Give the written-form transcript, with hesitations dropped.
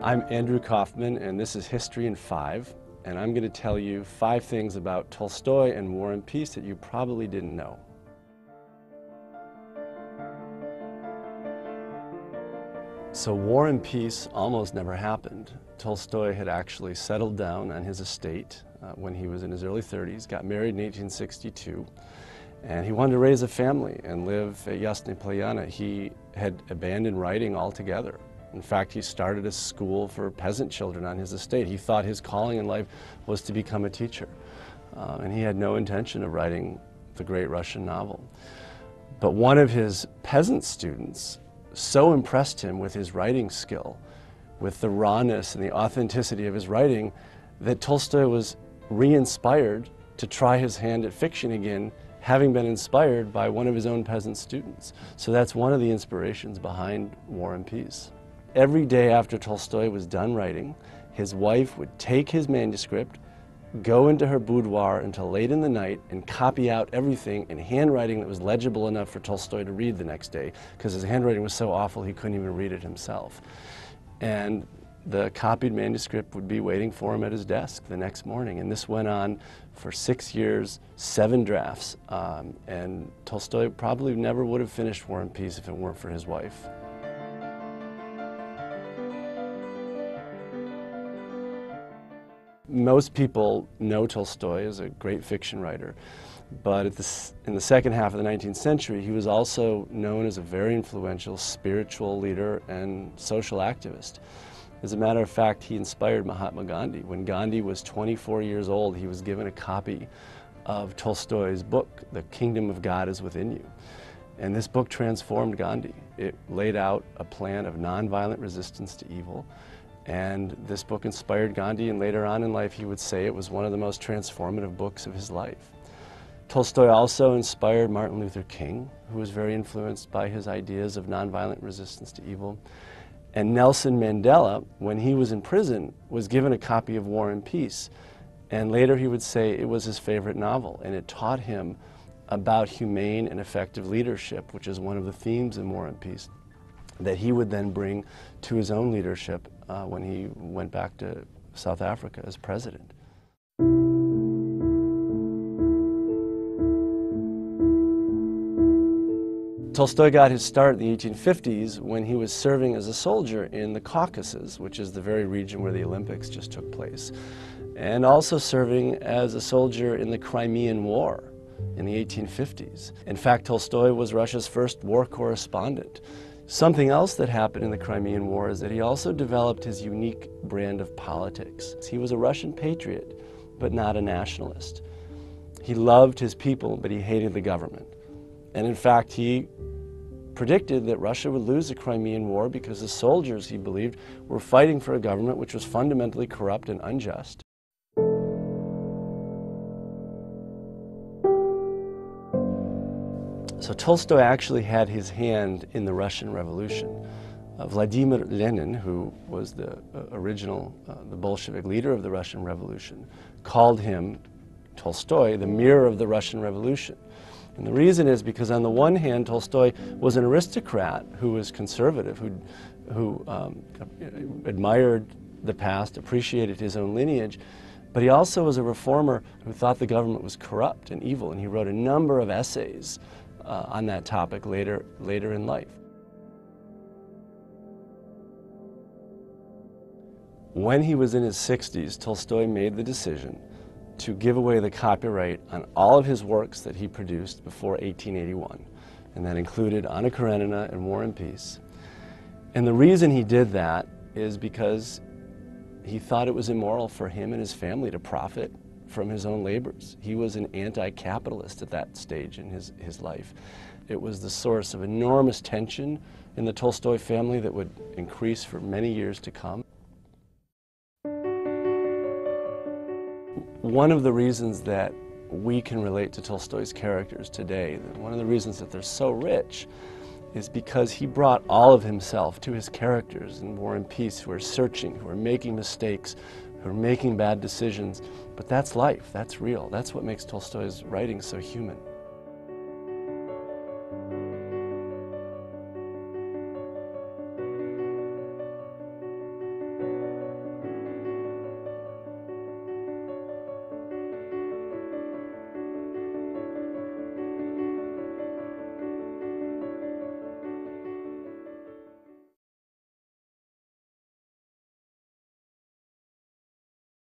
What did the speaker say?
I'm Andrew Kaufman, and this is History in 5, and I'm going to tell you 5 things about Tolstoy and War and Peace that you probably didn't know. So War and Peace almost never happened. Tolstoy had actually settled down on his estate when he was in his early 30s, got married in 1862, and he wanted to raise a family and live at Yasny Polyana. He had abandoned writing altogether. In fact, he started a school for peasant children on his estate. He thought his calling in life was to become a teacher, and he had no intention of writing the great Russian novel. But one of his peasant students so impressed him with his writing skill, with the rawness and the authenticity of his writing, that Tolstoy was re-inspired to try his hand at fiction again, having been inspired by one of his own peasant students. So that's one of the inspirations behind War and Peace. Every day after Tolstoy was done writing, his wife would take his manuscript, go into her boudoir until late in the night and copy out everything in handwriting that was legible enough for Tolstoy to read the next day, because his handwriting was so awful he couldn't even read it himself. And the copied manuscript would be waiting for him at his desk the next morning. And this went on for 6 years, 7 drafts. And Tolstoy probably never would have finished War and Peace if it weren't for his wife. Most people know Tolstoy as a great fiction writer, but in the second half of the 19th century, he was also known as a very influential spiritual leader and social activist. As a matter of fact, he inspired Mahatma Gandhi. When Gandhi was 24 years old, he was given a copy of Tolstoy's book, The Kingdom of God is Within You. And this book transformed Gandhi. It laid out a plan of nonviolent resistance to evil. And this book inspired Gandhi, and later on in life he would say it was one of the most transformative books of his life. Tolstoy also inspired Martin Luther King, who was very influenced by his ideas of nonviolent resistance to evil. And Nelson Mandela, when he was in prison, was given a copy of War and Peace. And later he would say it was his favorite novel, and it taught him about humane and effective leadership, which is one of the themes in War and Peace, that he would then bring to his own leadership when he went back to South Africa as president. Tolstoy got his start in the 1850s when he was serving as a soldier in the Caucasus, which is the very region where the Olympics just took place, and also serving as a soldier in the Crimean War in the 1850s. In fact, Tolstoy was Russia's first war correspondent. Something else that happened in the Crimean War is that he also developed his unique brand of politics. He was a Russian patriot, but not a nationalist. He loved his people, but he hated the government. And in fact, he predicted that Russia would lose the Crimean War because the soldiers, he believed, were fighting for a government which was fundamentally corrupt and unjust. So Tolstoy actually had his hand in the Russian Revolution. Vladimir Lenin, who was the original, the Bolshevik leader of the Russian Revolution, called him, Tolstoy, the mirror of the Russian Revolution. And the reason is because on the one hand, Tolstoy was an aristocrat who was conservative, who admired the past, appreciated his own lineage, but he also was a reformer who thought the government was corrupt and evil, and he wrote a number of essays on that topic later in life. When he was in his 60s, Tolstoy made the decision to give away the copyright on all of his works that he produced before 1881, and that included Anna Karenina and War and Peace. And the reason he did that is because he thought it was immoral for him and his family to profit from his own labors. He was an anti-capitalist at that stage in his life. It was the source of enormous tension in the Tolstoy family that would increase for many years to come. One of the reasons that we can relate to Tolstoy's characters today, one of the reasons that they're so rich, is because he brought all of himself to his characters in War and Peace, who are searching, who are making mistakes, who are making bad decisions. But that's life, that's real. That's what makes Tolstoy's writing so human.